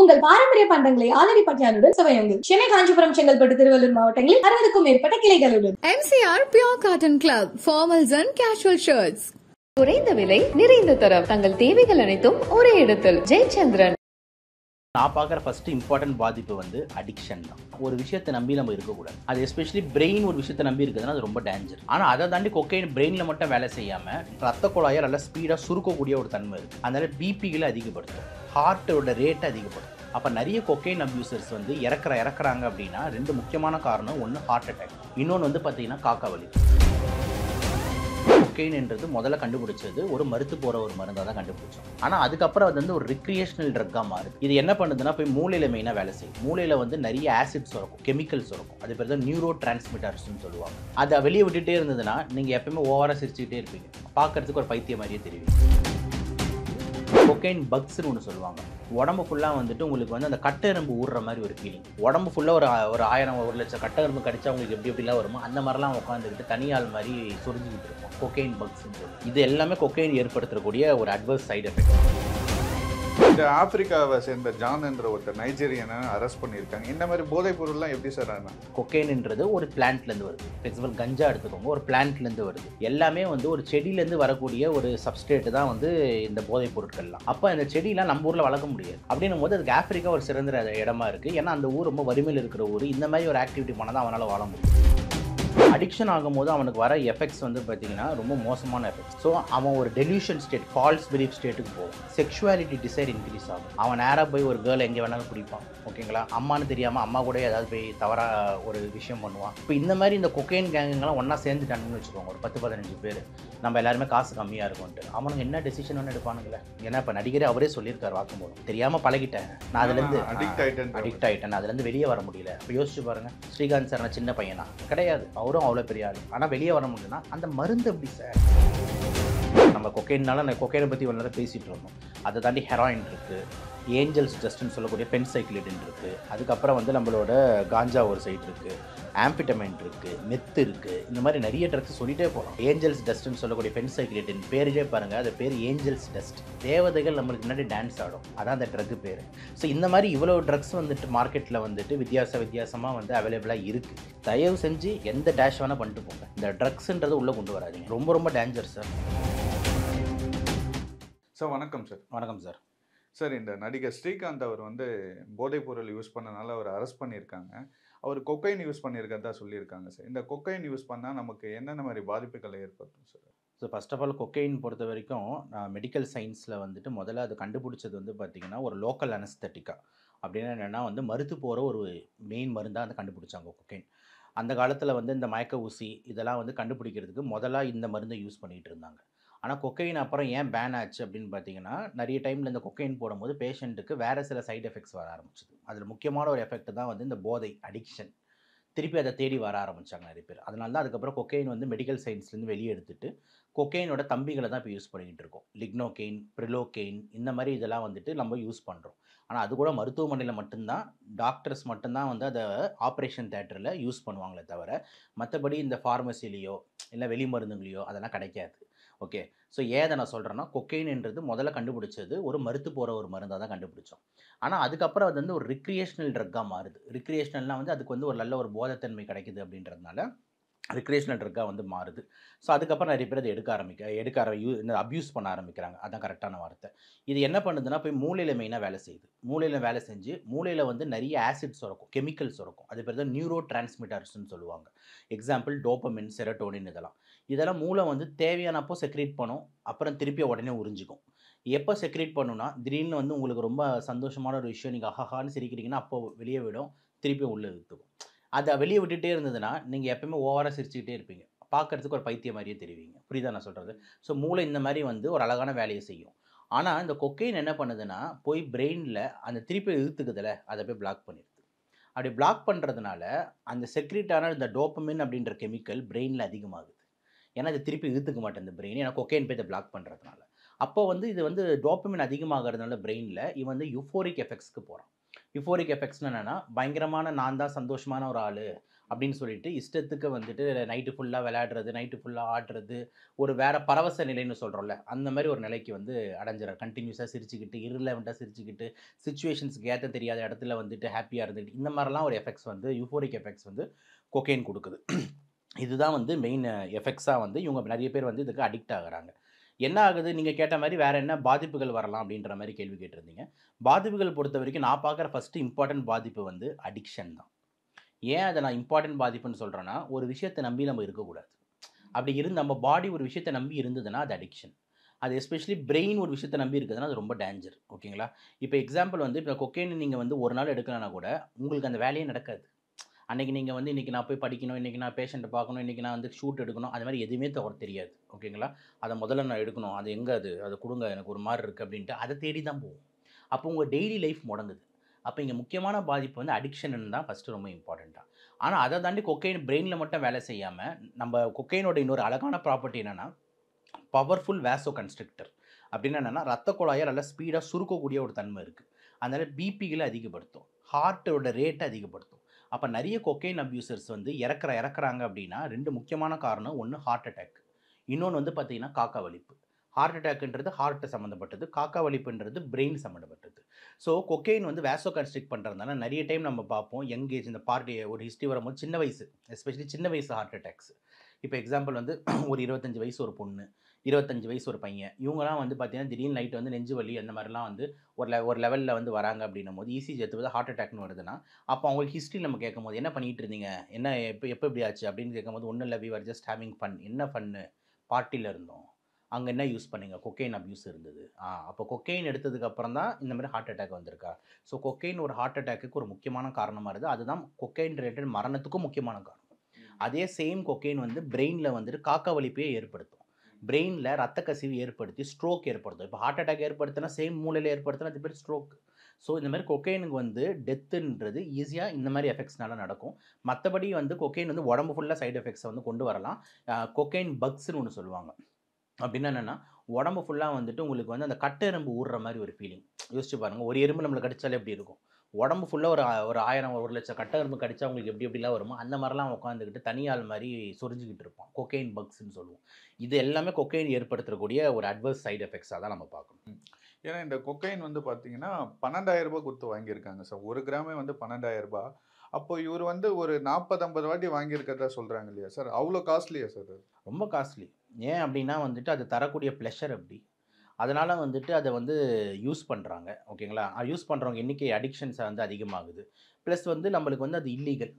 உங்கள் பாரம்பரிய பண்டங்களை ஆலடி பட்டியாலுடன் சுவையுங்கள். சென்னை, காஞ்சிபுரம், செங்கல்பட்டு, திருவள்ளூர் மாவட்டங்களில் 60க்கும் மேற்பட்ட கிளைகளுடன். MCR Pure Cotton Club, formals and casual shirts. குறைந்த விலை, நிறைந்த தரம். தங்கள் தேவைகள் அனைத்தும் ஒரே இடத்தில். ஜெயச்சந்திரன். நான் பார்க்குற ஃபர்ஸ்ட் இம்பார்ட்டன்ட் பாதிப்பு வந்து அடிக்ஷன் தான். ஒரு விஷயத்தை நம்பி நம்ம இருக்கக்கூடாது. அது எஸ்பெஷலி பிரெயின் ஒரு விஷயத்தை நம்பி இருக்குதுன்னா அது ரொம்ப டேஞ்சர். ஆனால் அதை தாண்டி கொக்கைன் பிரெயினில் மட்டும் வேலை செய்யாமல் ரத்த குழாயை நல்லா ஸ்பீடாக சுருக்கக்கூடிய ஒரு தன்மை இருக்குது. அதனால பிபிகளை அதிகப்படுத்தும், ஹார்ட்டோட ரேட்டை அதிகப்படுத்தும். அப்போ நிறைய கொக்கைன் அப்யூசர்ஸ் வந்து இறக்குறாங்க அப்படின்னா ரெண்டு முக்கியமான காரணம். ஒன்று ஹார்ட் அட்டாக், இன்னொன்று வந்து பார்த்தீங்கன்னா காக்கா வலி. கொக்கைன்ன்றது முதல்ல கண்டுபிடிச்சது ஒரு மருத்து போகிற ஒரு மருந்தாக தான் கண்டுபிடிச்சோம். ஆனால் அதுக்கப்புறம் அது வந்து ஒரு ரிக்ரியேஷனல் ட்ரக்காக மாறுது. இது என்ன பண்ணுதுன்னா போய் மூளையில் மெயினாக வேலை செய்யும். மூளையில் வந்து நிறைய ஆசிட்ஸ் இருக்கும், கெமிக்கல்ஸ் இருக்கும். அது பேர் தான் நியூரோ டிரான்ஸ்மிட்டர்ஸ்னு சொல்லுவாங்க. அதை வெளியே விட்டுட்டே இருந்ததுன்னா நீங்கள் எப்பயுமே ஓவராக சிரிச்சுக்கிட்டே இருப்பீங்க, பார்க்கறதுக்கு ஒரு பைத்தியம் மாதிரியே தெரியும். கொக்கைன் பக்ஸ்னு ஒன்று சொல்லுவாங்க. உடம்பு ஃபுல்லாக வந்துட்டு உங்களுக்கு வந்து அந்த கட்ட எறும்பு ஊடுற மாதிரி ஒரு ஃபீலிங். உடம்பு ஃபுல்லாக ஒரு 1000 1 லட்சம் கட்ட எறும்பு கடிச்சா உங்களுக்கு எப்படிலாம் வருமோ அந்த மாதிரிலாம் உட்காந்துக்கிட்டு தனியால் மாதிரி சுரிஞ்சுக்கிட்டு இருக்கும். கொக்கைன் பக்ஸ்ன்னு சொல்லி இது எல்லாமே கொக்கைன் ஏற்படுத்தக்கூடிய ஒரு அட்வர்ஸ் சைடு எஃபெக்ட். இந்த ஆப்பிரிக்காவை சேர்ந்த ஜான் என்ற ஒருத்தர் நைஜீரியனை அரெஸ்ட் பண்ணியிருக்காங்க. இந்த மாதிரி போதைப் பொருள்லாம் எப்படி சார் ஆனா? கொக்கைன்ன்றது ஒரு பிளான்ட்லேருந்து வருது. ஃபார் எக்ஸாம்பிள் கஞ்சா எடுத்துக்கோங்க, ஒரு பிளான்ட்லேருந்து வருது. எல்லாமே வந்து ஒரு செடியிலேருந்து வரக்கூடிய ஒரு சப்ஸ்ட்ரேட்டு தான் வந்து இந்த போதைப் பொருட்கள்லாம். அப்போ அந்த செடியெலாம் நம்ம ஊரில் வளர்க்க முடியாது. அப்படின்னும் போது அதுக்கு ஆப்பிரிக்கா ஒரு சிறந்த இடமா இருக்குது. ஏன்னா அந்த ஊர் ரொம்ப வறுமையில் இருக்கிற ஊர். இந்த மாதிரி ஒரு ஆக்டிவிட்டி பண்ணால் தான் அவனால் வாழ முடியும். அடிக்ஷன் ஆகும்போது அவனுக்கு வர எஃபெக்ட்ஸ் வந்து பார்த்தீங்கன்னா ரொம்ப மோசமான எஃபெக்ட்ஸ். ஸோ அவன் ஒரு டெலியூஷன் ஸ்டேட், ஃபால்ஸ் பிலீஃப் ஸ்டேட்டுக்கு போகும். செக்ஷுவாலிட்டி டிசைர் இன்க்ரீஸ் ஆகும். அவன் நேராக போய் ஒரு கேர்ள் எங்கே வேணாலும் பிடிப்பான். ஓகேங்களா, அம்மானு தெரியாமல் அம்மா கூட ஏதாவது போய் தவறாக ஒரு விஷயம் பண்ணுவான். இப்போ இந்த மாதிரி இந்த கொக்கைன் கேங்குங்கெல்லாம் ஒன்றா சேர்ந்துட்டானுன்னு வச்சுக்கோங்க, ஒரு 10-15 பேர். நம்ம எல்லாருமே காசு கம்மியாக இருக்கும்ட்டு அவனுக்கு என்ன டெசிஷன் ஒன்று எடுப்பானுங்களே. ஏன்னா இப்போ நடிகரே அவரே சொல்லியிருக்காரு வாக்கும்போது, தெரியாமல் பழகிட்டேன் நான், அதுலேருந்து அடிக்ட் ஆகிட்டேன், அதுலேருந்து வெளியே வர முடியல. இப்போ யோசிச்சு பாருங்கள், ஸ்ரீகாந்த் சார் சின்ன பையனா கிடையாது, அவரும் அவ்வளோ பெரிய ஆள். ஆனால் வெளியே வர முடியும்னா அந்த மருந்து எப்படி சார்? நம்ம கொக்கைன்னால நான் கொக்கைனை பற்றி இவ்வளோ நேரம் பேசிகிட்டு இருந்தோம். அதை தாண்டி ஹெராயின் இருக்குது, ஏஞ்சல்ஸ் டஸ்ட்னு சொல்லக்கூடிய பென்சைக்ளிடின் இருக்குது, அதுக்கப்புறம் வந்து நம்மளோட காஞ்சா ஒரு சைட் இருக்குது, ஆம்பிட்டமைன் இருக்குது, மெத்து இருக்குது. இந்த மாதிரி நிறைய ட்ரக்ஸ் சொல்லிட்டே போகலாம். ஏஞ்சல்ஸ் டஸ்ட்னு சொல்லக்கூடிய பென்சைக்ளிடின் பேரிலே பாருங்கள், அது பேர் ஏஞ்சல்ஸ் டஸ்ட். தேவதைகள் நம்மளுக்கு முன்னாடி டான்ஸ் ஆடும், அதான் அந்த ட்ரக்கு பேர். ஸோ இந்த மாதிரி இவ்வளோ ட்ரக்ஸ் வந்துட்டு மார்க்கெட்டில் வந்துட்டு வித்தியாசமாக வந்து அவைலபிளாக இருக்குது. தயவு செஞ்சு எந்த டேஷ் வேணால் பண்ணிட்டு போங்க, இந்த ட்ரக்ஸுன்றது உள்ளே கொண்டு வராதிங்க. ரொம்ப டேஞ்சர் சார். சார் வணக்கம் சார். வணக்கம் சார். சார், இந்த நடிகர் ஸ்ரீகாந்த் அவர் வந்து போதைப் பொருள் யூஸ் பண்ணனால அவர் அரெஸ்ட் பண்ணியிருக்காங்க. அவர் கொக்கைன் யூஸ் பண்ணியிருக்கிறதா சொல்லியிருக்காங்க சார். இந்த கொக்கைன் யூஸ் பண்ணால் நமக்கு என்னென்ன மாதிரி பாதிப்புகளை ஏற்படுத்தும் sir? So first of all cocaine பொறுத்த வரைக்கும் மெடிக்கல் சயின்ஸில் வந்துட்டு முதல்ல அது கண்டுபிடிச்சது வந்து பார்த்திங்கன்னா ஒரு லோக்கல் அனஸ்தட்டிக்கா. அப்படின்னா என்னென்னா வந்து மருத்து போகிற ஒரு மெயின் மருந்தாக வந்து கண்டுபிடிச்சாங்க கொக்கைன். அந்த காலத்தில் வந்து இந்த மயக்க ஊசி இதெல்லாம் வந்து கண்டுபிடிக்கிறதுக்கு முதல்ல இந்த மருந்தை யூஸ் பண்ணிகிட்டு இருந்தாங்க. ஆனால் கொக்கைன் அப்புறம் ஏன் பேன் ஆச்சு அப்படின்னு பார்த்தீங்கன்னா, நிறைய டைமில் இந்த கொக்கைன் போடும்போது பேஷண்ட்டுக்கு வேறு சில சைடு எஃபெக்ட்ஸ் வர ஆரம்பிச்சிது. அதில் முக்கியமான ஒரு எஃபெக்ட் தான் வந்து இந்த போதை அடிக்ஷன். திருப்பி அதை தேடி வர ஆரம்பித்தாங்க நிறைய பேர். அதனால தான் அதுக்கப்புறம் கொக்கைன் வந்து மெடிக்கல் சயின்ஸ்லேருந்து வெளியே எடுத்துட்டு கொக்கைனோட தம்பிகளை தான் இப்போ யூஸ் பண்ணிக்கிட்டு இருக்கோம். லிக்னோகெயின், பிரிலோகெயின், இந்த மாதிரி இதெல்லாம் வந்துட்டு நம்ம யூஸ் பண்ணுறோம். ஆனால் அது கூட மருத்துவமனையில் மட்டும்தான், டாக்டர்ஸ் மட்டும்தான் வந்து அதை ஆப்ரேஷன் தேட்டரில் யூஸ் பண்ணுவாங்களே தவிர மற்றபடி இந்த ஃபார்மசிலேயோ இல்லை வெளி மருந்துங்களையோ அதெல்லாம் கிடைக்காது. ஓகே, ஸோ ஏதை நான் சொல்கிறேன்னா, கொக்கைன்ன்றது முதல்ல கண்டுபிடிச்சது ஒரு மருத்து போகிற ஒரு மருந்தாக தான் கண்டுபிடிச்சோம். ஆனால் அதுக்கப்புறம் அது வந்து ஒரு ரிக்ரியேஷனல் ட்ரக்காக மாறுது. ரிக்ரியேஷனல்னால் வந்து அதுக்கு வந்து ஒரு நல்ல ஒரு போதைத்தன்மை கிடைக்குது அப்படின்றதுனால ரிக்ரியேஷனல் ட்ரக்காக வந்து மாறுது. ஸோ அதுக்கப்புறம் நிறைய பேர் அதை அப்யூஸ் பண்ண ஆரம்பிக்கிறாங்க. அதான் கரெக்டான வார்த்தை. இது என்ன பண்ணுதுன்னா போய் மூளையில் மெயினாக வேலை செய்யுது. மூளையில் வேலை செஞ்சு மூளையில் வந்து நிறைய ஆசிட்ஸ் இருக்கும், கெமிக்கல்ஸ் இருக்கும். அது பேர் தான் நியூரோ டிரான்ஸ்மிட்டர்ஸ்னு சொல்லுவாங்க. Example dopamine, serotonin. இதெல்லாம் மூளை வந்து தேவையானப்போ செக்ரேட் பண்ணும், அப்புறம் திருப்பி உடனே உறிஞ்சிக்கும். எப்போ செக்ரேட் பண்ணுன்னா, திடீர்னு வந்து உங்களுக்கு ரொம்ப சந்தோஷமான ஒரு விஷயம், நீங்கள் அஹான்னு சிரிக்கிறீங்கன்னா அப்போ வெளியே விடும், திருப்பி உள்ளே இழுத்துக்கும். அதை வெளியே விட்டுட்டே இருந்ததுன்னா நீங்கள் எப்பயுமே ஓவராக சிரிச்சுக்கிட்டே இருப்பீங்க, பார்க்கறதுக்கு ஒரு பைத்தியம் மாதிரியே தெரிவிங்க. புரியுதா நான் சொல்கிறது? ஸோ மூளை இந்த மாதிரி வந்து ஒரு அழகான வேலையை செய்யும். ஆனால் இந்த கொக்கைன் என்ன பண்ணுதுன்னா போய் பிரெயினில் அந்த திருப்பி இழுத்துக்குதில்ல, அதை போய் பிளாக் பண்ணிடுது. அப்படி பிளாக் பண்ணுறதுனால அந்த செக்ரேட்டான இந்த டோபமின் அப்படின்ற கெமிக்கல் பிரெயினில் அதிகமாகுது. ஏன்னா அது திருப்பி இழுத்துக்க மாட்டேன் இந்த பிரெயின், ஏன்னா கொக்கைன் போய் இதை பிளாக் பண்ணுறதுனால. அப்போ வந்து இது வந்து டோபமின் அதிகமாகிறதுனால பிரெயினில் இவன் வந்து யூஃபோரிக் எஃபெக்ட்ஸ்க்கு போகிறான். யூஃபோரிக் எஃபெக்ட்ஸ்னு என்னென்னா பயங்கரமான நான் தான் சந்தோஷமான ஒரு ஆள் அப்படின்னு சொல்லிட்டு இஷ்டத்துக்கு வந்துட்டு நைட்டு ஃபுல்லாக விளையாடுறது, நைட்டு ஃபுல்லாக ஆடுறது, ஒரு வேற பரவச நிலைன்னு சொல்கிறோம்ல, அந்த மாதிரி ஒரு நிலைக்கு வந்து அடைஞ்சிடறாரு. கண்டினியூஸாக சிரிச்சுக்கிட்டு, irrelevant-ஆ சிரிச்சுக்கிட்டு, சிச்சுவேஷன்ஸ்க்கு ஏற்ற தெரியாத இடத்துல வந்துட்டு ஹாப்பியாக இருந்துட்டு, இந்த மாதிரிலாம் ஒரு எஃபெக்ட்ஸ் வந்து யூஃபோரிக் எஃபெக்ட்ஸ் வந்து கொக்கைன் கொடுக்குது. இதுதான் வந்து மெயின் எஃபெக்ட்ஸாக வந்து இவங்க நிறைய பேர் வந்து இதுக்கு அடிக்ட் ஆகுறாங்க. என்ன ஆகுது, நீங்கள் கேட்ட மாதிரி வேறு என்ன பாதிப்புகள் வரலாம் அப்படின்ற மாதிரி கேள்வி கேட்டிருந்தீங்க. பாதிப்புகள் பொறுத்த வரைக்கும் நான் பார்க்குற ஃபஸ்ட்டு இம்பார்ட்டன்ட் பாதிப்பு வந்து அடிக்ஷன் தான். ஏன் அதை நான் இம்பார்ட்டன்ட் பாதிப்புன்னு சொல்கிறேன்னா, ஒரு விஷயத்தை நம்பி நம்ம இருக்கக்கூடாது. அப்படி இருந்து நம்ம பாடி ஒரு விஷயத்தை நம்பி இருந்ததுன்னா அது அடிக்ஷன். அது எஸ்பெஷலி பிரெயின் ஒரு விஷயத்தை நம்பி இருக்குதுன்னா அது ரொம்ப டேஞ்சர். ஓகேங்களா? இப்போ எக்ஸாம்பிள் வந்து இப்போ கொக்கைன் நீங்கள் வந்து ஒரு நாள் எடுக்கலனா கூட உங்களுக்கு அந்த வேலையே நடக்காது. அன்றைக்கி நீங்கள் வந்து இன்றைக்கி நான் போய் படிக்கணும், இன்றைக்கி நான் பேஷண்ட்டை பார்க்கணும், இன்றைக்கி நான் வந்து ஷூட் எடுக்கணும், அது மாதிரி எதுவுமே தெரியாது. ஓகேங்களா? அதை முதல்ல நான் எடுக்கணும், அது எங்கே அது கொடுங்க, எனக்கு ஒரு மாதிரி இருக்குது அப்படின்ட்டு அதை தேடி தான் போகும். அப்போ உங்கள் டெய்லி லைஃப் முடங்குது. அப்போ இங்கே முக்கியமான பாதிப்பு வந்து அடிக்ஷன் தான் ஃபஸ்ட்டு ரொம்ப இம்பார்ட்டண்ட்டாக. ஆனால் அதை தாண்டி கொக்கைன் பிரெயினில் மட்டும் வேலை செய்யாமல், நம்ம கொக்கைனோட இன்னொரு அழகான ப்ராப்பர்ட்டி என்னென்னா பவர்ஃபுல் வேசோ கன்ஸ்ட்ரிக்டர். அப்படின்னா என்னென்னா ரத்த குழாயை நல்லா ஸ்பீடாக சுருக்கக்கூடிய ஒரு தன்மை இருக்குது. அதனால் பிபிகளை அதிகப்படுத்தும், ஹார்ட்டோட ரேட்டை அதிகப்படுத்தும். அப்போ நிறைய கொக்கைன் அப்யூசர்ஸ் வந்து இறக்குறாங்க அப்படின்னா 2 முக்கியமான காரணம். ஒன்று ஹார்ட் அட்டாக், இன்னொன்று வந்து பார்த்திங்கன்னா காக்கா வலிப்பு. ஹார்ட் அட்டாக்ன்றது ஹார்ட்டு சம்மந்தப்பட்டது, காக்கா வலிப்புன்றது பிரெயின் சம்மந்தப்பட்டது. ஸோ கொக்கைன் வந்து வேசோ கன்ஸ்ட்ரிக்ட் பண்ணுறதுனால நிறைய டைம் நம்ம பார்ப்போம் யங் ஏஜ் இந்த பார்ட்டி ஒரு ஹிஸ்ட்ரி வரும்போது சின்ன வயசு, எஸ்பெஷலி சின்ன வயசு ஹார்ட் அட்டாக்ஸ். இப்போ எக்ஸாம்பிள் வந்து ஒரு 25 வயசு ஒரு பொண்ணு, 25 வயசு ஒரு பையன், இவங்கலாம் வந்து பார்த்தீங்கன்னா திடீர்னு நைட்டு வந்து நெஞ்சு வலி அந்த மாதிரிலாம் வந்து ஒரு லெவலில் வந்து வராங்க அப்படின்னும் போது இசிஜி எடுத்து ஹார்ட் அட்டாக்னு வருதுன்னா, அப்போ அவங்களுக்கு ஹிஸ்ட்ரி நம்ம கேட்கும்போது என்ன பண்ணிகிட்டு இருந்தீங்க, என்ன எப்போ இப்படி ஆச்சு அப்படின்னு கேட்கும்போது ஒன்றும் இல்லை, we are just having fun. என்ன ஃபன்னு? பார்ட்டியில் இருந்தோம். அங்கே என்ன யூஸ் பண்ணீங்க? கொக்கைன் அப்யூஸ் இருந்தது. அப்போ கொக்கைன் எடுத்ததுக்கு அப்புறம் தான் இந்த மாதிரி ஹார்ட் அட்டாக் வந்திருக்கா? ஸோ கொக்கைன் ஒரு ஹார்ட் அட்டாக்கு ஒரு முக்கியமான காரணமாக இருக்குது. அதுதான் கொக்கைன் ரிலேட்டட் மரணத்துக்கும் முக்கியமான காரணம். அதே சேம் கொக்கைன் வந்து பிரெயினில் வந்துட்டு காக்கா வலிப்பையே ஏற்படுத்தும். பிரெயினில் ரத்த கசிவு ஏற்படுத்தி ஸ்ட்ரோக் ஏற்படுத்தும். இப்போ ஹார்ட் அட்டாக் ஏற்படுத்தினா சேம் மூலையில் ஏற்படுத்தினா அது பேர் ஸ்ட்ரோக். ஸோ இந்த மாதிரி கொக்கைனுக்கு வந்து டெத்துன்றது ஈஸியாக இந்த மாதிரி எஃபெக்ட்ஸ்னால நடக்கும். மற்றபடி வந்து கொக்கைன் வந்து உடம்பு ஃபுல்லாக சைடு எஃபெக்ட்ஸை வந்து கொண்டு வரலாம். கொக்கைன் பக்ஸ்னு ஒன்று சொல்லுவாங்க. அப்படின்னா என்னென்னா உடம்பு ஃபுல்லாக வந்துட்டு உங்களுக்கு வந்து அந்த கட்டை எறும்பு ஊடுற மாதிரி ஒரு ஃபீலிங். யோசிச்சு பாருங்கள், ஒரு எறும்பு நம்மளை கடிச்சாலே எப்படி இருக்கும்? உடம்பு ஃபுல்லாக ஒரு 1000 1 லட்சம் கட்டை எறும்பு கடிச்சா உங்களுக்கு எப்படிலாம் வருமோ அந்த மாதிரிலாம் உட்காந்துக்கிட்டு தனியால் மாதிரி சொரிஞ்சிக்கிட்டு இருப்போம். கொக்கைன் பக்ஸ்ன்னு சொல்லுவோம். இது எல்லாமே கொக்கைன் ஏற்படுத்தக்கூடிய ஒரு அட்வர்ஸ் சைடு எஃபெக்ட்ஸாக தான் நம்ம பார்க்கணும். ஏன்னா இந்த கொக்கைன் வந்து பார்த்தீங்கன்னா 12,000 கொடுத்து வாங்கியிருக்காங்க சார். 1 கிராமே வந்து 12,000. அப்போ இவர் வந்து ஒரு 40-50 வாட்டி வாங்கியிருக்கிறதா சொல்கிறாங்க இல்லையா சார்? அவ்வளோ காஸ்ட்லியா சார் அது? ரொம்ப காஸ்ட்லி. ஏன் அப்படின்னா வந்துட்டு அது தரக்கூடிய ப்ளஷர் அப்படி. அதனால் வந்துட்டு அதை வந்து யூஸ் பண்ணுறாங்க. ஓகேங்களா? யூஸ் பண்ணுறவங்க எண்ணிக்கை அடிக்ஷன்ஸ் வந்து அதிகமாகுது. ப்ளஸ் வந்து நம்மளுக்கு வந்து அது இல்லீகல்,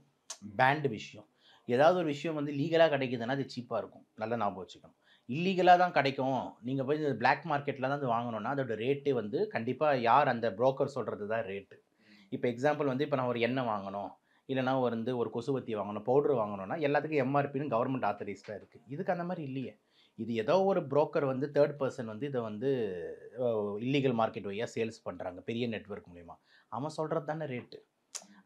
பேண்டு விஷயம். ஏதாவது ஒரு விஷயம் வந்து லீகலாக கிடைக்குதுன்னா அது சீப்பாக இருக்கும். நல்லா ஞாபகம் வச்சுக்கணும். இல்லீகலாக தான் கிடைக்கும். நீங்கள் போய் இந்த பிளாக் மார்க்கெட்டில் தான் அது வாங்கணுன்னா அதோட ரேட்டு வந்து கண்டிப்பாக யார் அந்த புரோக்கர் சொல்கிறது தான் ரேட்டு. இப்போ எக்ஸாம்பிள் வந்து இப்போ நான் ஒரு எண்ணெய் வாங்கணும், இல்லைனா வந்து ஒரு கொசுவத்தி வாங்கணும், பவுட்ரு வாங்கணும்னா எல்லாத்துக்கும் எம்ஆர்பின்னு கவர்மெண்ட் ஆத்தரைஸ்டாக இருக்குது. இதுக்கு அந்த மாதிரி இல்லையே. இது ஏதோ ஒரு புரோக்கர் வந்து தேர்ட் பர்சன் வந்து இதை வந்து இல்லீகல் மார்க்கெட் வழியாக சேல்ஸ் பண்ணுறாங்க பெரிய நெட்வொர்க் மூலிமா. அவன் சொல்கிறது தானே ரேட்டு.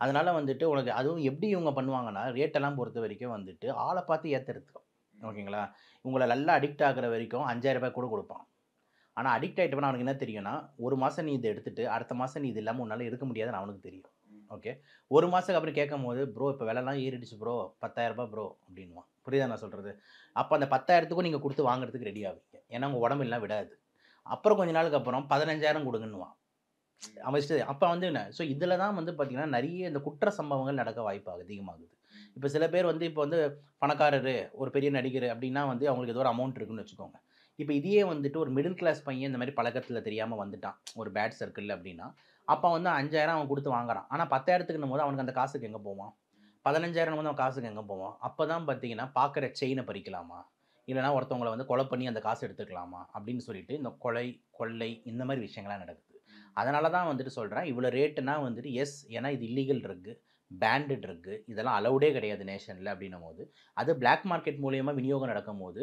அதனால் வந்துட்டு உனக்கு அதுவும் எப்படி இவங்க பண்ணுவாங்கன்னா ரேட்டெல்லாம் பொறுத்த வரைக்கும் வந்துட்டு ஆளை பார்த்து ஏற்றுறதுக்கும். ஓகேங்களா? உங்களை நல்லா அடிக்ட் ஆகிற வரைக்கும் 5000 ரூபாய் கூட கொடுப்பான். ஆனால் அடிக்ட் ஆகிட்டப்பனா அவனுக்கு என்ன தெரியும்னா, ஒரு மாதம் நீ இதை எடுத்துகிட்டு அடுத்த மாதம் நீ இது இல்லாமல் உன்னால் இருக்க முடியாதுன்னு அவனுக்கு தெரியும். ஓகே, ஒரு மாதத்துக்கு அப்புறம் கேட்கும் போது ப்ரோ இப்போ விலைலாம் ஏறிடுச்சு ப்ரோ, 10,000 ரூபாய் ப்ரோ அப்படின்வான். புரியுதா நான் சொல்கிறது? அப்போ அந்த 10,000த்துக்கும் நீங்கள் கொடுத்து வாங்குறதுக்கு ரெடி ஆவீங்க. ஏன்னா உங்கள் உடம்பு எல்லாம் விடாது. அப்புறம் கொஞ்ச நாளுக்கு அப்புறம் 15,000 கொடுங்கன்னுவான் அவன் இஷ்டம். அப்போ வந்து என்ன, ஸோ இதில் தான் வந்து பார்த்திங்கன்னா நிறைய இந்த குற்ற சம்பவங்கள் நடக்க வாய்ப்பு அதிகமாகுது. இப்போ சில பேர் வந்து இப்போ வந்து பணக்காரர், ஒரு பெரிய நடிகர் அப்படின்னா வந்து அவங்களுக்கு ஏதோ ஒரு அமௌண்ட் இருக்குன்னு வச்சுக்கோங்க. இப்போ இதையே வந்துட்டு ஒரு மிடில் கிளாஸ் பையன் இந்த மாதிரி பழக்கத்தில் தெரியாமல் வந்துட்டான் ஒரு பேட் சர்க்கிள் அப்படின்னா, அப்போ வந்து 5,000 அவன் கொடுத்து வாங்குறான். ஆனால் 10,000த்துக்குன்னும் போது அவனுக்கு அந்த காசுக்கு எங்கே போவான்? 15,000 வந்து அவன் காசுக்கு எங்கே போவான்? அப்போ தான் பார்த்தீங்கன்னா பார்க்குற செயினை பறிக்கலாமா, இல்லைனா ஒருத்தவங்களை வந்து கொலை பண்ணி அந்த காசு எடுத்துக்கலாமா அப்படின்னு சொல்லிட்டு இந்த கொலை, கொள்ளை இந்த மாதிரி விஷயங்கள்லாம் நடக்குது. அதனால தான் வந்துட்டு சொல்கிறேன், இவ்வளோ ரேட்டுனா வந்துட்டு எஸ், ஏன்னா இது இல்லீகல் ட்ரக்கு, பேண்டு ட்ரக்கு, இதெல்லாம் அலவுடே கிடையாது நேஷனில் அப்படின்னும் போது, அது பிளாக் மார்க்கெட் மூலியமாக விநியோகம் நடக்கும் போது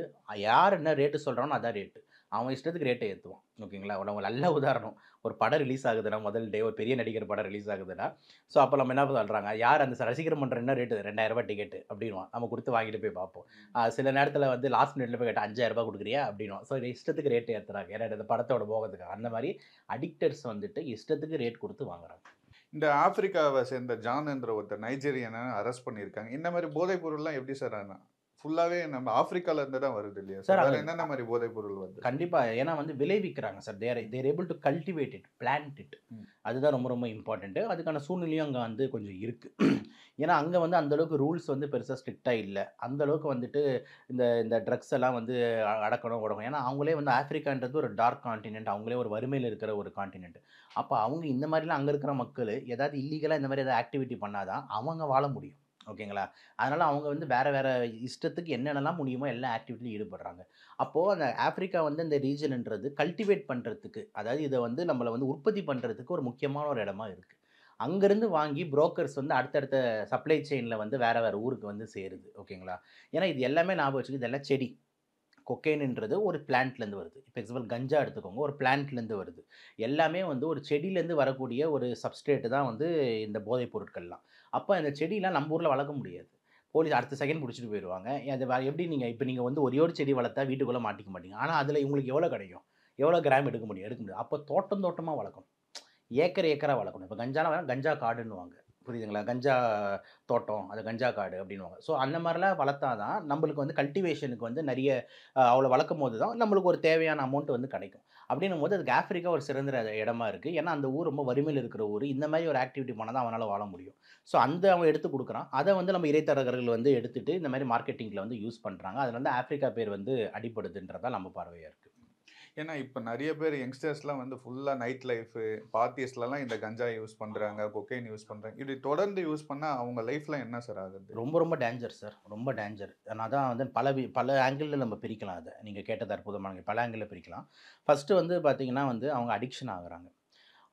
யார் என்ன ரேட்டு சொல்கிறானோ அதான் ரேட்டு. அவன் இஷ்டத்துக்கு ரேட்டை ஏற்றுவான். ஓகேங்களா? ஒரு நல்ல உதாரணம், ஒரு படம் ரிலீஸ் ஆகுதுன்னா முதல் டே ஒரு பெரிய நடிகர் படம் ரிலீஸ் ஆகுதுன்னா, ஸோ அப்போ நம்ம என்ன சொல்கிறாங்க, யார் அந்த ரசிகர் மன்ற என்ன ரேட்டு, 2,000 ரூபாய் டிக்கெட்டு அப்படின்வான். நம்ம கொடுத்து வாங்கிட்டு போய் பார்ப்போம். சில நேரத்தில் வந்து லாஸ்ட் மினிட்ல போய் கேட்டால் 5,000 ரூபாய் கொடுக்குறியா அப்படின்வான். ஸோ இஷ்டத்துக்கு ரேட்டு ஏற்றுறாங்க. ஏன்னா இந்த படத்தோட போகிறதுக்கு அந்த மாதிரி அடிக்டர்ஸ் வந்துட்டு இஷ்டத்துக்கு ரேட் கொடுத்து வாங்குறாங்க. இந்த ஆப்பிரிக்காவை சேர்ந்த ஜான் என்ற ஒருத்தர் நைஜீரியனை அரெஸ்ட் பண்ணியிருக்காங்க. இந்த மாதிரி போதைப் பொருள்லாம் எப்படி சார் ஃபுல்லாவே நம்ம ஆப்பிரிக்கால இருந்து தான் வருது இல்லையா சார்? சார், வேற என்னென்ன மாதிரி போதைப் பொருள் வருது? கண்டிப்பா. ஏன்னா வந்து விளைவிக்கிறாங்க sir. They're able to cultivate it, plant it. அதுதான் ரொம்ப ரொம்ப இம்பார்ட்டன்ட்டு. அதுக்கான சூழ்நிலையும் அங்கே வந்து கொஞ்சம் இருக்குது. ஏன்னா அங்கே வந்து அந்தளவுக்கு ரூல்ஸ் வந்து பெருசாக ஸ்ட்ரிக்டாக இல்லை. அந்தளவுக்கு வந்துட்டு இந்த இந்த ட்ரக்ஸ் எல்லாம் வந்து அடக்கணும் உடணும். ஏன்னா அவங்களே வந்து ஆஃப்ரிக்கான்றது ஒரு டார்க் காண்டினென்ட், அவங்களே ஒரு வறுமையில் இருக்கிற ஒரு காண்டினென்ட். அப்போ அவங்க இந்த மாதிரிலாம் அங்கே இருக்கிற மக்கள் ஏதாவது இல்லீகலாக இந்த மாதிரி ஏதாவது ஆக்டிவிட்டி பண்ணாதான் அவங்க வாழ முடியும். ஓகேங்களா? அதனால் அவங்க வந்து வேறு வேறு இஷ்டத்துக்கு என்னென்னலாம் முடியுமோ எல்லா ஆக்டிவிட்டிலையும் ஈடுபடுறாங்க. அப்போது அந்த ஆஃப்ரிக்கா வந்து இந்த ரீஜன்ன்றது கல்டிவேட் பண்ணுறதுக்கு, அதாவது இதை வந்து நம்மளை வந்து உற்பத்தி பண்ணுறதுக்கு ஒரு முக்கியமான ஒரு இடமா இருக்குது. அங்கேருந்து வாங்கி புரோக்கர்ஸ் வந்து அடுத்தடுத்த சப்ளை செயினில் வந்து வேறு வேறு ஊருக்கு வந்து சேருது. ஓகேங்களா? ஏன்னா இது எல்லாமே ஞாபகம் வச்சுக்கு, இதெல்லாம் செடி. கொக்கைன்ன்றது ஒரு பிளான்ட்லேருந்து வருது. இப்போ எக்ஸாம்பிள் கஞ்சா எடுத்துக்கோங்க, ஒரு பிளான்ட்லேருந்து வருது. எல்லாமே வந்து ஒரு செடியிலேருந்து வரக்கூடிய ஒரு சப்ஸ்ட்ரேட்டு தான் வந்து இந்த போதைப் பொருட்கள்லாம். அப்போ அந்த செடியெலாம் நம்ம ஊரில் வளர்க்க முடியாது. போலீஸ் அடுத்த செகண்ட் பிடிச்சிட்டு போயிடுவாங்க. அது எப்படி நீங்கள் வந்து ஒரே ஒரு செடி வளர்த்தா வீட்டுக்குள்ளே மாட்டிக்க மாட்டீங்க. ஆனால் அதில் உங்களுக்கு எவ்வளோ கிடைக்கும்? எவ்வளோ கிராம் எடுக்க முடியும்? எடுக்க முடியாது. அப்போ தோட்டம் தோட்டமாக வளர்க்கணும். ஏக்கர் ஏக்கராக வளர்க்கணும். இப்போ கஞ்சானா வேணால் கஞ்சா காடுன்னுவாங்க. புரியுதுங்களா? கஞ்சா தோட்டம், அது கஞ்சா காடு அப்படின்னுவாங்க. ஸோ அந்த மாதிரிலாம் வளர்த்தா தான் நம்மளுக்கு வந்து கல்டிவேஷனுக்கு வந்து நிறைய அவ்வளோ வளர்க்கும் போது தான் நம்மளுக்கு ஒரு தேவையான அமௌண்ட் வந்து கிடைக்கும். அப்படின்னும் போது அதுக்கு ஆஃப்ரிக்கா ஒரு சிறந்த இடமா இருக்குது. ஏன்னா அந்த ஊர் ரொம்ப வறுமையில் இருக்கிற ஊர். இந்த மாதிரி ஒரு ஆக்டிவிட்டி பண்ணால் தான் அவனால் வாழ முடியும். ஸோ அந்த அவன் எடுத்து கொடுக்குறான். அதை வந்து நம்ம இடைத்தரகர்கள் வந்து எடுத்துகிட்டு இந்த மாதிரி மார்க்கெட்டிங்கில் வந்து யூஸ் பண்ணுறாங்க. அதில் வந்து ஆஃப்ரிக்கா பேர் வந்து அடிப்படுதுன்றதான் நம்ம பார்வையாக இருக்குது. ஏன்னா இப்போ நிறைய பேர் யங்ஸ்டர்ஸ்லாம் வந்து ஃபுல்லாக நைட் லைஃபு பார்ட்டிஸ்லலாம் இந்த கஞ்சா யூஸ் பண்ணுறாங்க, கொக்கைன் யூஸ் பண்ணுறாங்க. இப்படி தொடர்ந்து யூஸ் பண்ணால் அவங்க லைஃப்பில் என்ன சார் ஆகுது? ரொம்ப ரொம்ப டேஞ்சர் சார், ரொம்ப டேஞ்சர். நான் தான் வந்து பல ஆங்கிளில் நம்ம பிரிக்கலாம். அதை நீங்கள் கேட்டது அற்புதமான பல ஆங்கிளில் பிரிக்கலாம். ஃபஸ்ட்டு வந்து பார்த்திங்கன்னா வந்து அவங்க அடிக்ஷன் ஆகுறாங்க.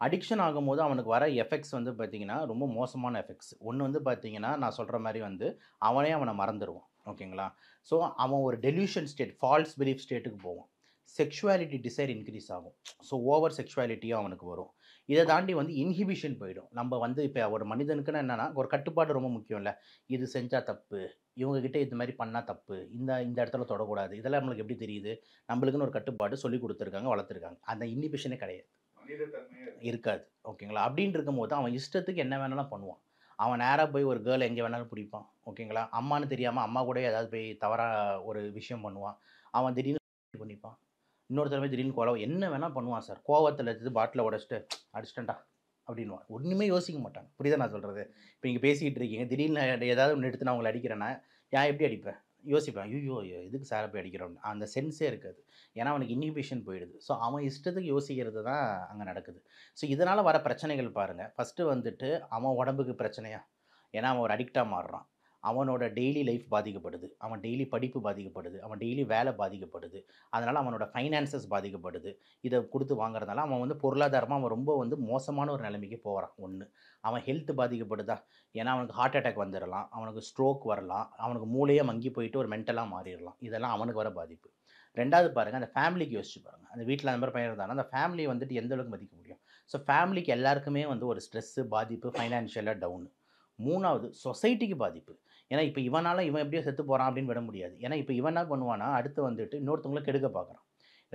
அடிக்ஷன் ஆகும்போது அவனுக்கு வர எஃபெக்ட்ஸ் வந்து பார்த்திங்கன்னா ரொம்ப மோசமான எஃபெக்ட்ஸ். ஒன்று வந்து பார்த்திங்கன்னா நான் சொல்கிற மாதிரி வந்து அவனை மறந்துடுவான். ஓகேங்களா? ஸோ அவன் ஒரு டெலியூஷன் ஸ்டேட், ஃபால்ஸ் பிலீஃப் ஸ்டேட்டுக்கு போவான். செக்ஷுவாலிட்டி டிசைர் இன்க்ரீஸ் ஆகும். ஸோ ஓவர் செக்ஷுவாலிட்டியும் அவனுக்கு வரும். இதை தாண்டி வந்து இன்ஹிபிஷன் போயிடும். நம்ம வந்து இப்போ ஒரு மனிதனுக்குன்னு என்னென்னா ஒரு கட்டுப்பாடு ரொம்ப முக்கியம் இல்லை. இது செஞ்சால் தப்பு, இவங்ககிட்ட இது மாதிரி பண்ணால் தப்பு, இந்த இந்த இடத்துல தொடக்கூடாது, இதெல்லாம் நம்மளுக்கு எப்படி தெரியுது? நம்மளுக்குன்னு ஒரு கட்டுப்பாடு சொல்லி கொடுத்துருக்காங்க, வளர்த்துருக்காங்க. அந்த இன்ஹிபிஷனே கிடையாது, இருக்காது. ஓகேங்களா? அப்படின்னு இருக்கும்போது அவன் இஷ்டத்துக்கு என்ன வேணாலும் பண்ணுவான். அவன் நேராக போய் ஒரு கேர்ளை எங்கே வேணாலும் பிடிப்பான். ஓகேங்களா? அம்மானு தெரியாமல் அம்மா கூட ஏதாவது போய் தவறாக ஒரு விஷயம் பண்ணுவான். அவன் திடீர்னு பண்ணிப்பான். இன்னொருத்தரமே திடீர்னு கொலை என்ன வேணால் பண்ணுவான் சார். கோவத்தில் எடுத்து பாட்டில் உடச்சிட்டு அடிச்சிட்டேன்டா அப்படின்வான். ஒன்றுமே யோசிக்க மாட்டாங்க. புரியுதா நான் சொல்கிறது? இப்போ நீங்கள் பேசிக்கிட்டு இருக்கீங்க, திடீர்னு ஏதாவது ஒன்று எடுத்து நான் உங்களை அடிக்கிறேன்னா ஏன் எப்படி அடிப்பேன்? யோசிப்பேன். ஐயோ எதுக்கு சாரை போய் அடிக்கிறோம்? அந்த சென்ஸே இருக்காது. ஏன்னா அவனுக்கு இன்ஹிபிஷன் போயிடுது. ஸோ அவன் இஷ்டத்துக்கு யோசிக்கிறது தான் அங்கே நடக்குது. ஸோ இதனால் வர பிரச்சனைகள் பாருங்கள். ஃபஸ்ட்டு வந்துட்டு அவன் உடம்புக்கு பிரச்சனையா? ஏன்னா அவன் ஒரு அடிக்டாக மாறுறான். அவனோட டெய்லி லைஃப் பாதிக்கப்படுது. அவன் டெய்லி படிப்பு பாதிக்கப்படுது. அவன் டெய்லி வேலை பாதிக்கப்படுது. அதனால் அவனோட ஃபைனான்சஸ் பாதிக்கப்படுது. இதை கொடுத்து வாங்குறதுனால அவன் வந்து பொருளாதாரமாக அவன் ரொம்ப வந்து மோசமான ஒரு நிலைமைக்கு போகிறான். ஒன்று, அவன் ஹெல்த் பாதிக்கப்படுதா? ஏன்னா அவனுக்கு ஹார்ட் அட்டாக் வந்துடலாம், அவனுக்கு ஸ்ட்ரோக் வரலாம், அவனுக்கு மூளையே மங்கி போயிட்டு ஒரு மென்டலாக மாறிடலாம். இதெல்லாம் அவனுக்கு வர பாதிப்பு. ரெண்டாவது பாருங்கள், அந்த ஃபேமிலிக்கு யோசிச்சு பாருங்கள். அந்த வீட்டில் அந்த மாதிரி பையன் இருந்தாங்கன்னா அந்த ஃபேமிலியை வந்துட்டு எந்த அளவுக்கு மதிக்க முடியும்? ஸோ ஃபேமிலிக்கு எல்லாருக்குமே வந்து ஒரு ஸ்ட்ரெஸ்ஸு, பாதிப்பு, ஃபைனான்ஷியலாக டவுனு. மூணாவது, சொசைட்டிக்கு பாதிப்பு. ஏன்னா இப்போ இவனால் இவன் எப்படியோ செத்து போகிறான் அப்படின்னு விட முடியாது. ஏன்னா இப்போ இவன் என்ன பண்ணுவானா, அடுத்து வந்துட்டு இன்னொருத்தவங்களை கெடுக்க பார்க்குறான்.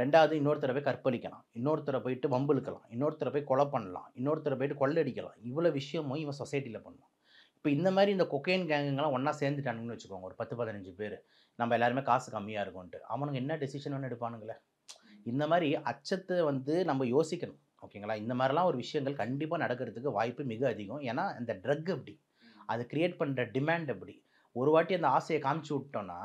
ரெண்டாவது, இன்னொருத்தரை போய் கற்பழிக்கலாம், இன்னொருத்தரை போயிட்டு வம்பிழுக்கலாம், இன்னொருத்தரை போய் கொலை பண்ணலாம், இன்னொருத்தரை போயிட்டு கொள்ளடிக்கலாம். இவ்வளோ விஷயமும் இவன் சொசைட்டியில் பண்ணுவான். இப்போ இந்த மாதிரி இந்த கொக்கைன் கேங்குங்கெல்லாம் ஒன்றா சேர்ந்துட்டானுங்கன்னு வச்சுக்கோங்க, ஒரு 10-15 பேர், நம்ம எல்லாருமே காசு கம்மியாக இருக்கும்ன்ட்டு அவனுங்க என்ன டெசிஷன் ஒன்று எடுப்பானுங்களே. இந்த மாதிரி அச்சத்தை வந்து நம்ம யோசிக்கணும். ஓகேங்களா? இந்த மாதிரிலாம் ஒரு விஷயங்கள் கண்டிப்பாக நடக்கிறதுக்கு வாய்ப்பு மிக அதிகம். ஏன்னா இந்த ட்ரக் அப்படி, அது கிரியேட் பண்ணுற டிமாண்ட் அப்படி. ஒரு வாட்டி அந்த ஆசையை காமிச்சு விட்டோன்னா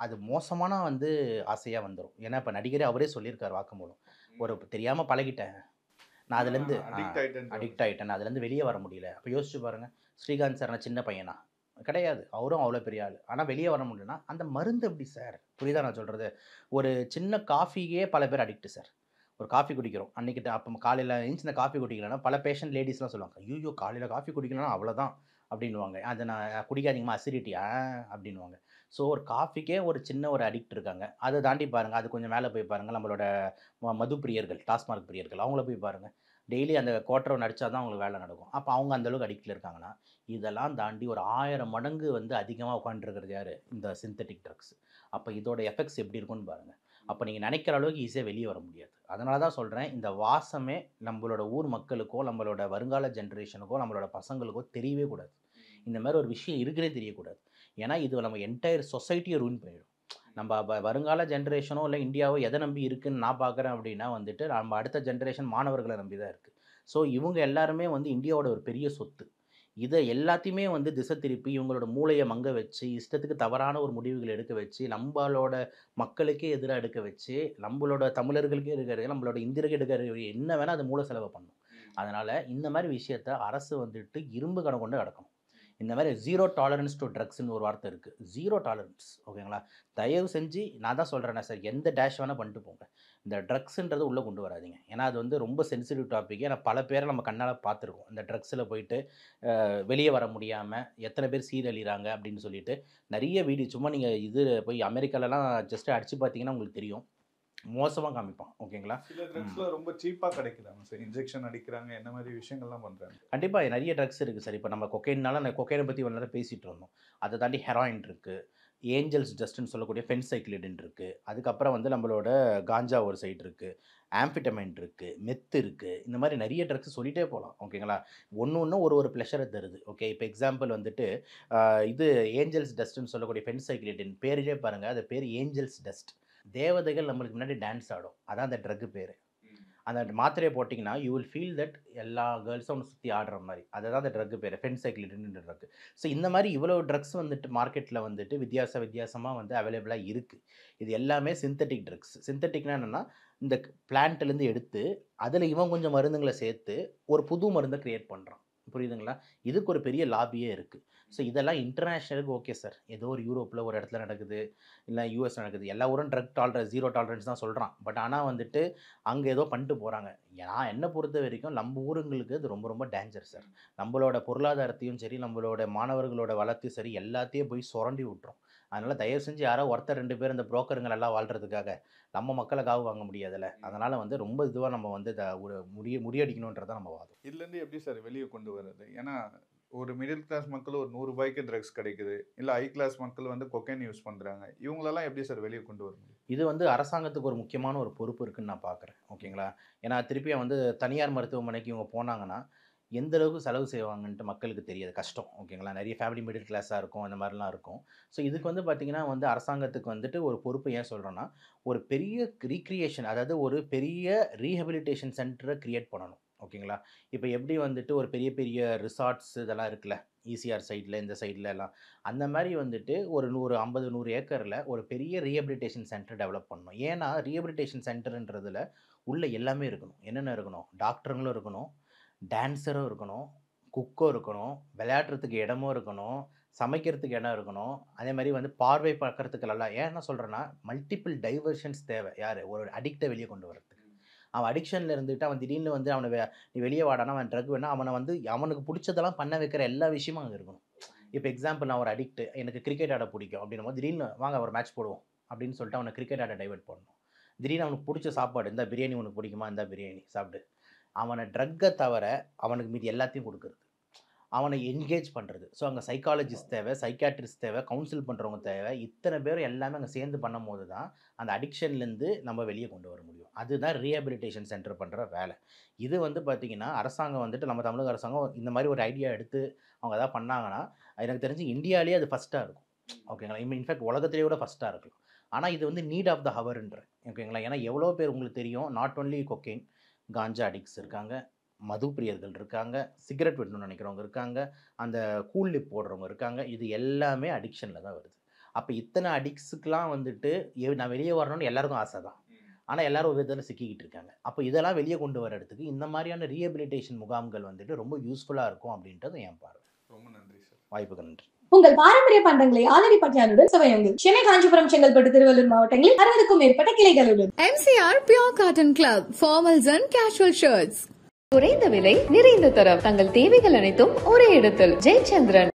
அது மோசமான வந்து ஆசையாக வந்துடும். ஏன்னா இப்போ நடிகரே அவரே சொல்லியிருக்கார் வாக்குமூலம், ஒரு தெரியாமல் பழகிட்டேன் நான், அதுலேருந்து அடிக்ட் ஆகிட்டேன், நான் அதுலேருந்து வெளியே வர முடியல. அப்போ யோசிச்சு பாருங்கள், ஸ்ரீகாந்த் சார் சின்ன பையனா கிடையாது, அவரும் அவ்வளோ பெரிய ஆள். ஆனால் வெளியே வர முடியலன்னா அந்த மருந்து எப்படி சார்? புரியுதா நான் சொல்கிறது? ஒரு சின்ன காஃபியே பல பேர் அடிக்ட்டு சார். ஒரு காஃபி குடிக்கிறோம் அன்றைக்கி, அப்போ காலையில் எழுந்து இந்த காஃபி குடிக்கலன்னா பல பேஷண்ட் லேடிஸ்லாம் சொல்லுவாங்க, ஐயோ காலையில் காஃபி குடிக்கலன்னா அவ்வளோதான் அப்படின்வாங்க. அதை நான் குடிக்காதீங்கம்மா அசிடிட்டியா அப்படின்வாங்க. ஸோ ஒரு காஃபிக்கே ஒரு சின்ன ஒரு அடிக்ட் இருக்காங்க. அதை தாண்டி பாருங்கள், அது கொஞ்சம் மேலே போய் பாருங்கள், நம்மளோட மது பிரியர்கள், டாஸ்மார்க் பிரியர்கள், அவங்கள போய் பாருங்கள். டெய்லி அந்த குவார்ட்டர் நடித்தா தான் அவங்களுக்கு வேலை நடக்கும். அப்போ அவங்க அந்தளவுக்கு அடிக்டில் இருக்காங்கன்னா, இதெல்லாம் தாண்டி ஒரு 1000 மடங்கு வந்து அதிகமாக உட்காந்துருக்கிறது யார்? இந்த சிந்தட்டிக் ட்ரக்ஸ். அப்போ இதோட எஃபெக்ட்ஸ் எப்படி இருக்குன்னு பாருங்கள். அப்போ நீங்கள் நினைக்கிற அளவுக்கு ஈஸியாக வெளியே வர முடியாது. அதனால தான் சொல்கிறேன், இந்த வாசமே நம்மளோட ஊர் மக்களுக்கோ நம்மளோட வருங்கால ஜென்ரேஷனுக்கோ நம்மளோட பசங்களுக்கோ தெரியவே கூடாது. இந்த மாதிரி ஒரு விஷயம் இருக்குன்னே தெரியக்கூடாது. ஏன்னா இது நம்ம என்டையர் சொசைட்டியை ரூயின் பண்ணிடும். நம்ம வருங்கால ஜென்ரேஷனோ இல்லை இந்தியாவோ எதை நம்பி இருக்குன்னு நான் பார்க்குறேன் அப்படின்னா வந்துட்டு நம்ம அடுத்த ஜென்ரேஷன் மாணவர்களை நம்பி தான் இருக்குது. ஸோ இவங்க எல்லாருமே வந்து இந்தியாவோட ஒரு பெரிய சொத்து. இதை எல்லாத்தையுமே வந்து திசை திருப்பி இவங்களோட மூளையை மங்க வச்சு இஷ்டத்துக்கு தவறான ஒரு முடிவுகள் எடுக்க வச்சு நம்மளோட மக்களுக்கே எதிராக எடுக்க வச்சு நம்மளோட தமிழர்களுக்கே இருக்கிறது நம்மளோட இந்தியருக்கு எடுக்கிற என்ன வேணால் அது மூளை செலவு பண்ணும். அதனால் இந்த மாதிரி விஷயத்த அரசு வந்துட்டு இரும்பு கணம் கொண்டு அடக்கணும். இந்த மாதிரி 0 டாலரன்ஸ் டு ட்ரக்ஸ்னு ஒரு வார்த்தை இருக்குது. 0 டாலரன்ஸ், ஓகேங்களா? தயவு செஞ்சு நான் தான் சொல்கிறேன்னா சார், எந்த டேஷ் வேணால் பண்ணிட்டு போங்க, இந்த ட்ரக்ஸுன்றது உள்ளே கொண்டு வராதிங்க. ஏன்னா அது வந்து ரொம்ப சென்சிட்டிவ் டாபிக். ஏன்னா பல பேரை நம்ம கண்ணால் பார்த்துருக்கோம். இந்த ட்ரக்ஸில் போயிட்டு வெளியே வர முடியாமல் எத்தனை பேர் சீரழிகிறாங்க அப்படின்னு சொல்லிட்டு நிறைய வீடியோ. சும்மா நீங்கள் இது போய் அமெரிக்காலலாம் ஜஸ்ட்டு அடித்து பார்த்தீங்கன்னா உங்களுக்கு தெரியும், மோசமாக காமிப்பான். ஓகேங்களா? சில ட்ரக்ஸ்ல ரொம்ப சீப்பாக கிடைக்குதாங்க சார், இன்ஜெக்ஷன் அடிக்கிறாங்க, என்ன மாதிரி விஷயங்கள்லாம் பண்ணுறாங்க. கண்டிப்பாக நிறைய ட்ரக்ஸ் இருக்குது சார். இப்போ நம்ம கொக்கைன்னால கொக்கைனை பற்றி ஒரு நேரம் பேசிகிட்டு இருந்தோம். அதை தாண்டி ஹெராயின் இருக்குது, ஏஞ்சல்ஸ் டஸ்ட்னு சொல்லக்கூடிய ஃபென்சைக்ளிடின் இருக்குது, அதுக்கப்புறம் வந்து நம்மளோட காஞ்சா ஒரு சைடு இருக்குது, ஆம்ஃபிட்டமைன் இருக்குது, மெத்து இருக்குது. இந்த மாதிரி நிறைய ட்ரக்ஸ் சொல்லிகிட்டே போகலாம். ஓகேங்களா? ஒன்று ஒரு ப்ளஷரை தருது. ஓகே, இப்போ எக்ஸாம்பிள் வந்துட்டு இது ஏஞ்சல்ஸ் டஸ்ட்னு சொல்லக்கூடிய ஃபென்சைக்ளிடின் பேரிலே பாருங்கள், அது பேர் ஏஞ்சல்ஸ் டஸ்ட். தேவதைகள் நம்மளுக்கு முன்னாடி டான்ஸ் ஆடும், அதான் அந்த ட்ரக்கு பேர். அந்த மாத்திரையை போட்டிங்கன்னா யூ வில் ஃபீல் தட் எல்லா கேர்ள்ஸும் ஒன்று சுற்றி ஆடுற மாதிரி, அதுதான் அந்த ட்ரக்கு பேர், ஃபென்சைக்ளிடின் ட்ரக்கு. ஸோ இந்த மாதிரி இவ்வளோ ட்ரக்ஸ் வந்துட்டு மார்க்கெட்டில் வந்துட்டு வித்தியாசமாக வந்து அவைலபிளாக இருக்குது. இது எல்லாமே சிந்தட்டிக் ட்ரக்ஸ். சிந்தட்டிக்னா என்னென்னா, இந்த பிளான்ட்லேருந்து எடுத்து அதில் இவன் கொஞ்சம் மருந்துங்களை சேர்த்து ஒரு புது மருந்தை க்ரியேட் பண்ணுறான். புரியுதுங்களா? இதுக்கு ஒரு பெரிய லாபியே இருக்குது. ஸோ இதெல்லாம் இன்டர்நேஷ்னலுக்கு ஓகே சார், ஏதோ ஒரு யூரோப்பில் ஒரு இடத்துல நடக்குது, இல்லை யூஎஸ் நடக்குது, எல்லா ஊரும் ட்ரக் டாலரன்ஸ் 0 டாலரன்ஸ் தான் சொல்கிறான். பட் ஆனால் வந்துட்டு அங்கே ஏதோ பண்ணிட்டு போகிறாங்க. நான் என்னை பொறுத்த வரைக்கும் நம்ம ஊருங்களுக்கு அது ரொம்ப ரொம்ப டேஞ்சர் சார். நம்மளோட பொருளாதாரத்தையும் சரி நம்மளோட மாணவர்களோட வளர்த்தையும் சரி எல்லாத்தையும் போய் சுரண்டி விட்டுரும். அதனால் தயவு செஞ்சு யாரோ ஒருத்தர் 2 பேர் இந்த புரோக்கருங்கள் எல்லாம் வாழ்கிறதுக்காக நம்ம மக்களை காவு வாங்க முடியாதுல்ல. அதனால் வந்து ரொம்ப இதுவாக நம்ம வந்து ஒரு முறியடிக்கணுன்றதான் நம்ம வாதம். இதுலேருந்து எப்படி சார் வெளியே கொண்டு வர்றது? ஏன்னா ஒரு மிடில் கிளாஸ் மக்கள் ஒரு 100 ரூபாய்க்கு ட்ரக்ஸ் கிடைக்குது, இல்லை ஹை கிளாஸ் மக்கள் வந்து கொக்கைன் யூஸ் பண்ணுறாங்க. இவங்களெல்லாம் எப்படி சார் வெளியே கொண்டு வர முடியும்? இது வந்து அரசாங்கத்துக்கு ஒரு முக்கியமான ஒரு பொறுப்பு இருக்குன்னு நான் பார்க்குறேன். ஓகேங்களா? ஏன்னா திருப்பியும் வந்து தனியார் மருத்துவமனைக்கு இவங்க போனாங்கன்னா எந்த அளவுக்கு செலவு செய்வாங்கன்ட்டு மக்களுக்கு தெரியாது, கஷ்டம். ஓகேங்களா? நிறைய ஃபேமிலி மிடில் கிளாஸாக இருக்கும், அந்த மாதிரிலாம் இருக்கும். ஸோ இதுக்கு வந்து பார்த்திங்கன்னா வந்து அரசாங்கத்துக்கு வந்துட்டு ஒரு பொறுப்பு ஏன் சொல்கிறோன்னா, ஒரு பெரிய ரீக்ரியேஷன், அதாவது ஒரு பெரிய ரீஹபிலிட்டேஷன் சென்டரை க்ரியேட் பண்ணணும். ஓகேங்களா? இப்போ எப்படி வந்துட்டு ஒரு பெரிய பெரிய ரிசார்ட்ஸ் இதெல்லாம் இருக்குல்ல, ஈசிஆர் சைடில் இந்த சைடில் எல்லாம், அந்த மாதிரி வந்துட்டு ஒரு 50-100 ஏக்கரில் ஒரு பெரிய ரீஹபிலிட்டேஷன் சென்டர் டெவலப் பண்ணணும். ஏன்னா ரீஹபிலிட்டேஷன் சென்டர்ன்றதில் உள்ள எல்லாமே இருக்கணும். என்னென்ன இருக்கணும்? டாக்டருங்களும் இருக்கணும், டான்ஸரும் இருக்கணும், குக்கும் இருக்கணும், விளையாடுறதுக்கு இடமும் இருக்கணும், சமைக்கிறதுக்கு இடம் இருக்கணும், அதே மாதிரி வந்து பார்வை பார்க்கறதுக்கு நல்லா. ஏன் என்ன சொல்கிறேன்னா, மல்டிபிள் டைவர்ஷன்ஸ் தேவை. யார்? ஒரு அடிக்டை வெளியே கொண்டு வரதுக்கு. அவன் அடிக்ஷனில் இருந்துட்டு அவன் திடீர்னு வந்து அவனை நீ வெளியே வாடானா அவன் ட்ரக் வேணா அவனை வந்து அவனுக்கு பிடிச்சதெல்லாம் பண்ண வைக்கிற எல்லா விஷயமும் அங்கே இருக்கணும். இப்போ எக்ஸாம்பிள், நான் ஒரு அடிக்ட், எனக்கு கிரிக்கெட் ஆட பிடிக்கும் அப்படின்னும் போது திடீர்னு வாங்க ஒரு மேட்ச் போடுவோம் அப்படின்னு சொல்லிட்டு அவனை கிரிக்கெட் ஆட டைவர்ட் பண்ணணும். திடீர்னு அவனுக்கு பிடிச்ச சாப்பாடு, இந்த பிரியாணி உனக்கு பிடிக்குமா, இந்த பிரியாணி சாப்பிடு. அவனை ட்ரக்கை தவிர அவனுக்கு மீதி எல்லாத்தையும் கொடுக்குறது, அவனை என்கேஜ் பண்ணுறது. ஸோ அங்கே சைக்காலஜிஸ்ட் தேவை, சைக்காட்ரிஸ்ட் தேவை, கவுன்சில் பண்ணுறவங்க தேவை. இத்தனை பேரும் எல்லாமே அங்கே சேர்ந்து பண்ணும் போது தான் அந்த அடிக்ஷன்லேருந்து நம்ம வெளியே கொண்டு வர முடியும். அதுதான் ரீஹபிலிட்டேஷன் சென்டர் பண்ணுற வேலை. இது வந்து பார்த்திங்கன்னா அரசாங்கம் வந்துட்டு நம்ம தமிழக அரசாங்கம் இந்த மாதிரி ஒரு ஐடியா எடுத்து அவங்க எதாவது பண்ணாங்கன்னா எனக்கு தெரிஞ்சு இந்தியாவிலே அது ஃபஸ்ட்டாக இருக்கும். ஓகேங்களா? இன்ஃபேக்ட் உலகத்திலேயே கூட ஃபஸ்ட்டாக இருக்கலாம். ஆனால் இது வந்து நீட் ஆஃப் த ஹவர்ன்ற. ஓகேங்களா? ஏன்னா எவ்வளோ பேர் உங்களுக்கு தெரியும், not only cocaine, Kancha addicts இருக்காங்க, மது பிரியர்கள் இருக்காங்க, சிகரெட் விடணும்னு நினைக்கிறவங்க இருக்காங்க, அந்த கூல் லிப் போடுறவங்க இருக்காங்க. இது எல்லாமே அடிக்ஷனில் தான் வருது. அப்போ இத்தனை அடிக்ஸுக்கெலாம் வந்துட்டு நான் வெளியே வரணும்னு எல்லாருக்கும் ஆசை தான். ஆனால் எல்லோரும் ஒரு விதத்தில் சிக்கிக்கிட்டு இருக்காங்க. அப்போ இதெல்லாம் வெளியே கொண்டு வரதுக்கு இந்த மாதிரியான ரீஹபிலிட்டேஷன் முகாம்கள் வந்துட்டு ரொம்ப யூஸ்ஃபுல்லாக இருக்கும் அப்படின்றது என் பார்வை. ரொம்ப நன்றி சார். வாய்ப்புக்கு நன்றி. உங்கள் பாரம்பரிய பண்டங்களை ஆலடி பட்டியானுடன் சுவையுங்கள். சென்னை, காஞ்சிபுரம், செங்கல்பட்டு, திருவள்ளூர் மாவட்டங்களில் 60க்கும் மேற்பட்ட கிளைகளுடன் MCR Pure Cotton Club, formals and casual shirts. குறைந்த விலை, நிறைந்த தரம், தங்கள் தேவைகள் அனைத்தும் ஒரே இடத்தில். ஜெயச்சந்திரன்.